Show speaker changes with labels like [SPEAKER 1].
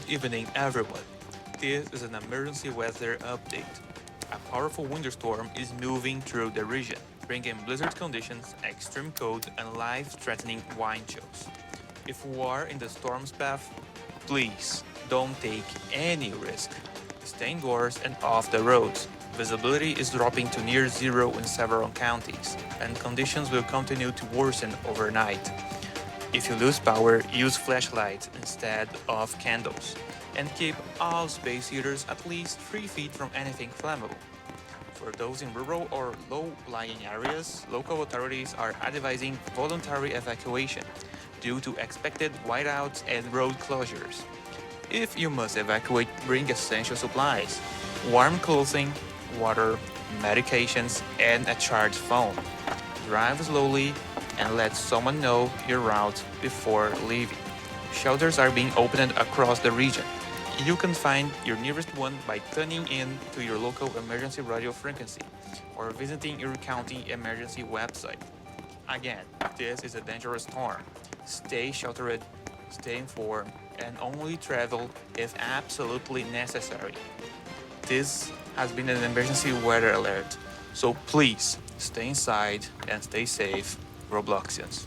[SPEAKER 1] Good evening, everyone. This is an emergency weather update. A powerful winter storm is moving through the region, bringing blizzard conditions, extreme cold, and life-threatening wind chills. If you are in the storm's path, please don't take any risk. Stay indoors and off the roads. Visibility is dropping to near zero in several counties, and conditions will continue to worsen overnight. If you lose power, use flashlights instead of candles, and keep all space heaters at least 3 feet from anything flammable. For those in rural or low-lying areas, local authorities are advising voluntary evacuation due to expected whiteouts and road closures. If you must evacuate, bring essential supplies, warm clothing, water, medications, and a charged phone. Drive slowly and let someone know your route before leaving. Shelters are being opened across the region. You can find your nearest one by tuning in to your local emergency radio frequency or visiting your county emergency website. Again, this is a dangerous storm. Stay sheltered, stay informed, and only travel if absolutely necessary. This has been an emergency weather alert, so please stay inside and stay safe, Robloxians.